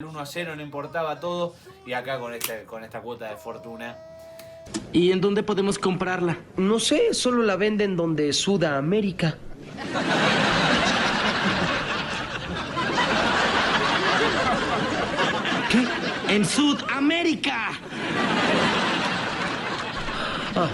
el 1-0, no importaba todo, y acá con esta cuota de fortuna. ¿Y en dónde podemos comprarla? No sé, solo la venden donde Sudamérica. ¿Qué? ¡En Sudamérica!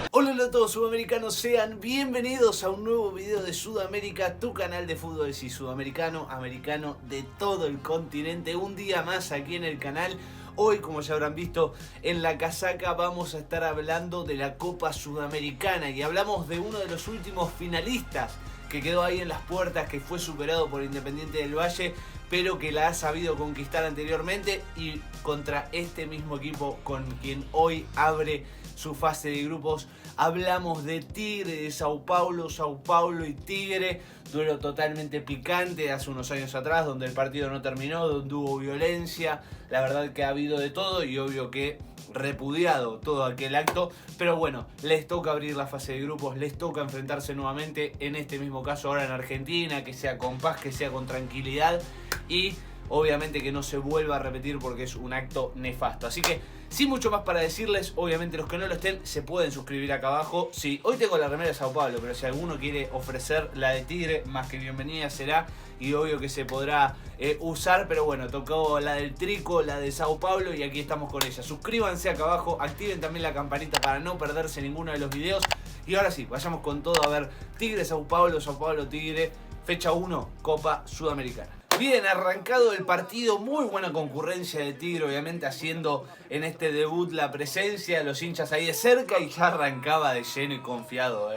Hola a todos sudamericanos, sean bienvenidos a un nuevo video de Sudamérica, tu canal de fútbol y sudamericano, americano de todo el continente. Un día más aquí en el canal. Hoy, como ya habrán visto en la casaca, vamos a estar hablando de la Copa Sudamericana y hablamos de uno de los últimos finalistas que quedó ahí en las puertas, que fue superado por Independiente del Valle, pero que la ha sabido conquistar anteriormente, y contra este mismo equipo con quien hoy abre su fase de grupos. Hablamos de Tigre, de Sao Paulo y Tigre, duelo totalmente picante de hace unos años atrás, donde el partido no terminó, donde hubo violencia. La verdad que ha habido de todo y obvio que repudiado todo aquel acto, pero bueno, les toca abrir la fase de grupos, les toca enfrentarse nuevamente, en este mismo caso ahora en Argentina, que sea con paz, que sea con tranquilidad y obviamente que no se vuelva a repetir porque es un acto nefasto. Así que sin mucho más para decirles, obviamente los que no lo estén se pueden suscribir acá abajo. Sí, hoy tengo la remera de Sao Paulo, pero si alguno quiere ofrecer la de Tigre, más que bienvenida será, y obvio que se podrá usar, pero bueno, tocó la del Trico, la de Sao Paulo, y aquí estamos con ella. Suscríbanse acá abajo, activen también la campanita para no perderse ninguno de los videos. Y ahora sí, vayamos con todo a ver Tigre, Sao Paulo, Tigre, fecha 1, Copa Sudamericana. Bien, arrancado el partido, muy buena concurrencia de Tigre, obviamente haciendo en este debut la presencia de los hinchas ahí de cerca, y ya arrancaba de lleno y confiado.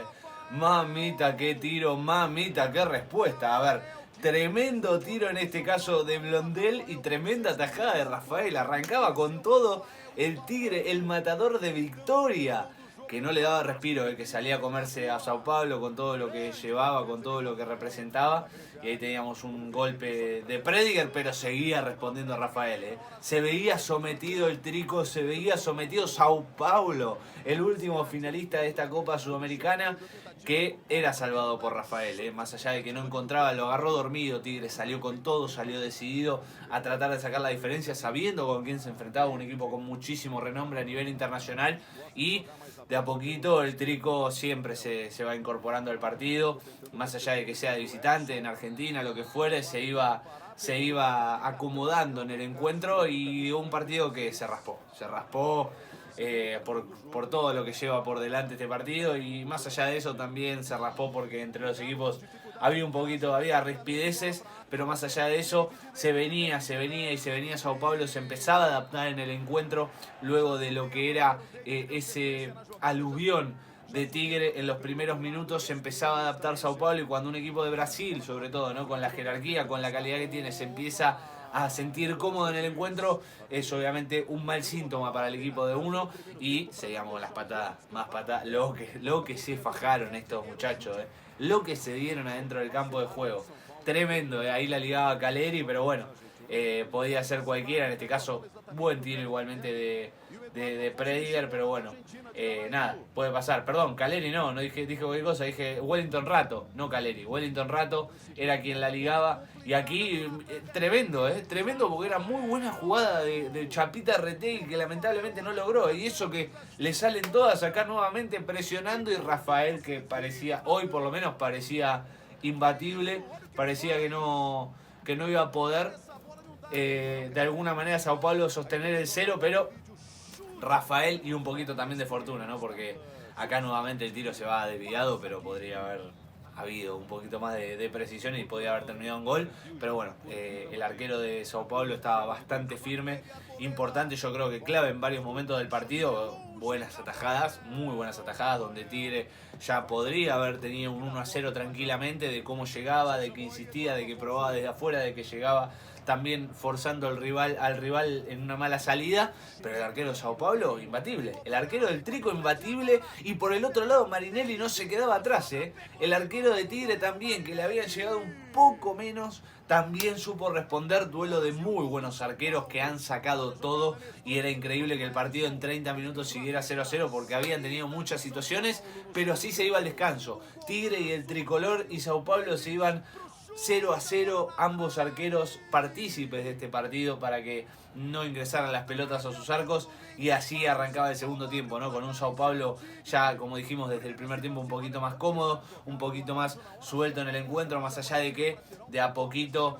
Mamita, qué tiro, mamita, qué respuesta. A ver, tremendo tiro en este caso de Blondel y tremenda tajada de Rafael. Arrancaba con todo el Tigre, el matador de Victoria, que no le daba respiro, que salía a comerse a Sao Paulo con todo lo que llevaba, con todo lo que representaba. Y ahí teníamos un golpe de Prediger, pero seguía respondiendo a Rafael. Se veía sometido el Trico, se veía sometido Sao Paulo, el último finalista de esta Copa Sudamericana, que era salvado por Rafael. Más allá de que no encontraba, lo agarró dormido Tigre, salió con todo, salió decidido a tratar de sacar la diferencia, sabiendo con quién se enfrentaba, un equipo con muchísimo renombre a nivel internacional, y de a poquito el Trico siempre se va incorporando al partido, más allá de que sea de visitante en Argentina, lo que fuere, se iba acomodando en el encuentro, y un partido que se raspó por todo lo que lleva por delante este partido, y más allá de eso también se raspó porque entre los equipos había rispideces, pero más allá de eso se venía Sao Paulo, se empezaba a adaptar en el encuentro luego de lo que era ese aluvión de Tigre en los primeros minutos. Se empezaba a adaptar Sao Paulo, y cuando un equipo de Brasil, sobre todo, ¿no?, con la jerarquía, con la calidad que tiene, se empieza a sentir cómodo en el encuentro, es obviamente un mal síntoma para el equipo de uno, y seguíamos con las patadas, más patadas, lo que se fajaron estos muchachos, lo que se dieron adentro del campo de juego, tremendo. Ahí la ligaba Caleri, pero bueno, podía ser cualquiera, en este caso buen tiro igualmente de Prediger, pero bueno, nada, puede pasar. Perdón, Caleri no dije cualquier cosa, dije Wellington Rato, no Caleri. Wellington Rato era quien la ligaba, y aquí tremendo porque era muy buena jugada de Chapita Retegui, que lamentablemente no logró, y eso que le salen todas acá nuevamente presionando, y Rafael, que parecía, hoy por lo menos parecía imbatible, parecía que no iba a poder de alguna manera Sao Paulo sostener el cero, pero Rafael y un poquito también de fortuna, ¿no? Porque acá nuevamente el tiro se va desviado, pero podría haber habido un poquito más de precisión y podría haber terminado en gol. Pero bueno, el arquero de Sao Paulo estaba bastante firme, importante, yo creo que clave en varios momentos del partido. Buenas atajadas, muy buenas atajadas, donde Tigre ya podría haber tenido un 1-0 tranquilamente, de cómo llegaba, de que insistía, de que probaba desde afuera, de que llegaba también forzando al rival en una mala salida. Pero el arquero de Sao Paulo, imbatible. El arquero del Trico, imbatible. Y por el otro lado, Marinelli no se quedaba atrás. El arquero de Tigre también, que le habían llegado un poco menos, también supo responder. Duelo de muy buenos arqueros que han sacado todo, y era increíble que el partido en 30 minutos siguiera 0-0 porque habían tenido muchas situaciones, pero así se iba al descanso. Tigre y el Tricolor y Sao Paulo se iban 0-0, ambos arqueros partícipes de este partido para que no ingresaran las pelotas a sus arcos, y así arrancaba el segundo tiempo, ¿no? Con un Sao Paulo ya, como dijimos, desde el primer tiempo un poquito más cómodo, un poquito más suelto en el encuentro, más allá de que de a poquito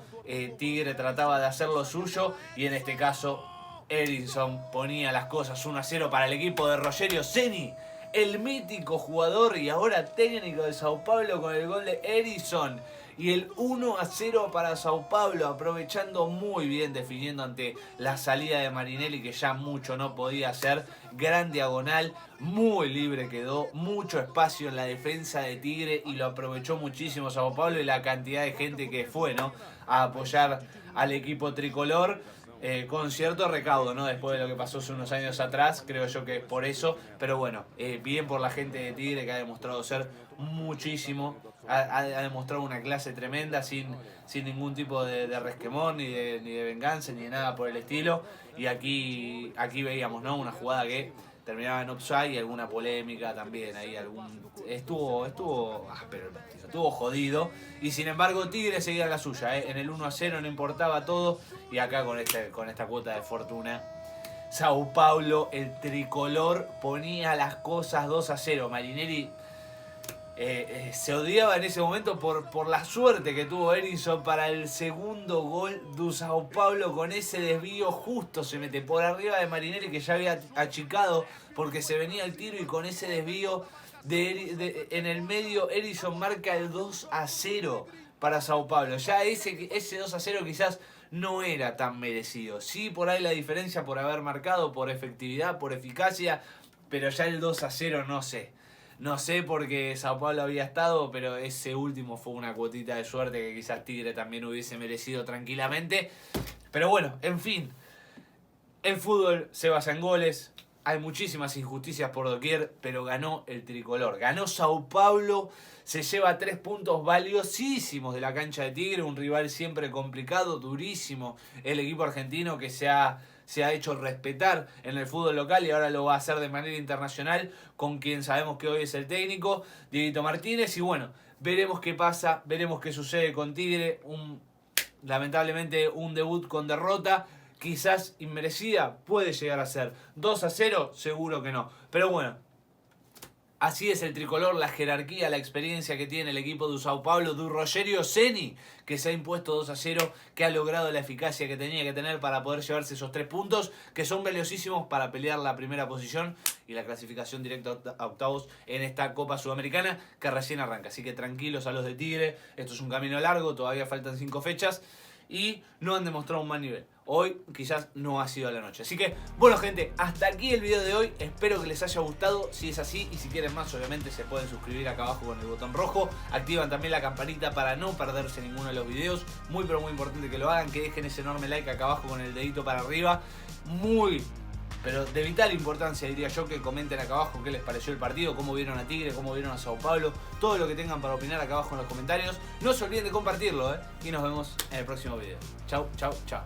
Tigre trataba de hacer lo suyo, y en este caso Edinson ponía las cosas 1-0 para el equipo de Rogério Ceni, el mítico jugador y ahora técnico de Sao Paulo, con el gol de Edinson. Y el 1-0 para Sao Paulo, aprovechando muy bien, definiendo ante la salida de Marinelli, que ya mucho no podía hacer. Gran diagonal, muy libre quedó, mucho espacio en la defensa de Tigre, y lo aprovechó muchísimo Sao Paulo, y la cantidad de gente que fue, ¿no?, a apoyar al equipo tricolor. Con cierto recaudo, ¿no?, después de lo que pasó hace unos años atrás, creo yo que es por eso. Pero bueno, bien por la gente de Tigre, que ha demostrado ser muchísimo, ha demostrado una clase tremenda, sin ningún tipo de resquemor, ni de venganza, ni de nada por el estilo. Y aquí veíamos, ¿no?, una jugada que terminaba en offside y alguna polémica también, ahí estuvo áspero el partido, estuvo jodido, y sin embargo Tigre seguía la suya, en el 1-0 no importaba todo, y acá con esta cuota de fortuna Sao Paulo, el tricolor, ponía las cosas 2-0. Marinelli se odiaba en ese momento por la suerte que tuvo Edinson para el segundo gol de Sao Paulo. Con ese desvío justo se mete por arriba de Marinelli, que ya había achicado porque se venía el tiro, y con ese desvío en el medio Edinson marca el 2-0 para Sao Paulo. Ya ese 2-0 quizás no era tan merecido. Sí, por ahí la diferencia por haber marcado, por efectividad, por eficacia, pero ya el 2-0 no sé. No sé, porque Sao Paulo había estado, pero ese último fue una cuotita de suerte que quizás Tigre también hubiese merecido tranquilamente. Pero bueno, en fin, el fútbol se basa en goles, hay muchísimas injusticias por doquier, pero ganó el tricolor. Ganó Sao Paulo, se lleva 3 puntos valiosísimos de la cancha de Tigre, un rival siempre complicado, durísimo, el equipo argentino que se ha hecho respetar en el fútbol local, y ahora lo va a hacer de manera internacional con quien sabemos que hoy es el técnico, Dieguito Martínez. Y bueno, veremos qué pasa, veremos qué sucede con Tigre. Lamentablemente un debut con derrota, quizás inmerecida, puede llegar a ser. 2-0, seguro que no. Pero bueno, así es el tricolor, la jerarquía, la experiencia que tiene el equipo de Sao Paulo, de Rogério Ceni, que se ha impuesto 2-0, que ha logrado la eficacia que tenía que tener para poder llevarse esos 3 puntos, que son valiosísimos para pelear la primera posición y la clasificación directa a octavos en esta Copa Sudamericana, que recién arranca. Así que tranquilos a los de Tigre, esto es un camino largo, todavía faltan 5 fechas, y no han demostrado un mal nivel. Hoy quizás no ha sido la noche. Así que, bueno gente, hasta aquí el video de hoy. Espero que les haya gustado. Si es así, y si quieren más, obviamente se pueden suscribir acá abajo con el botón rojo. Activan también la campanita para no perderse ninguno de los videos. Muy pero muy importante que lo hagan, que dejen ese enorme like acá abajo con el dedito para arriba. Pero de vital importancia, diría yo, que comenten acá abajo qué les pareció el partido, cómo vieron a Tigre, cómo vieron a Sao Paulo, todo lo que tengan para opinar acá abajo en los comentarios. No se olviden de compartirlo, y nos vemos en el próximo video. Chau, chau, chau.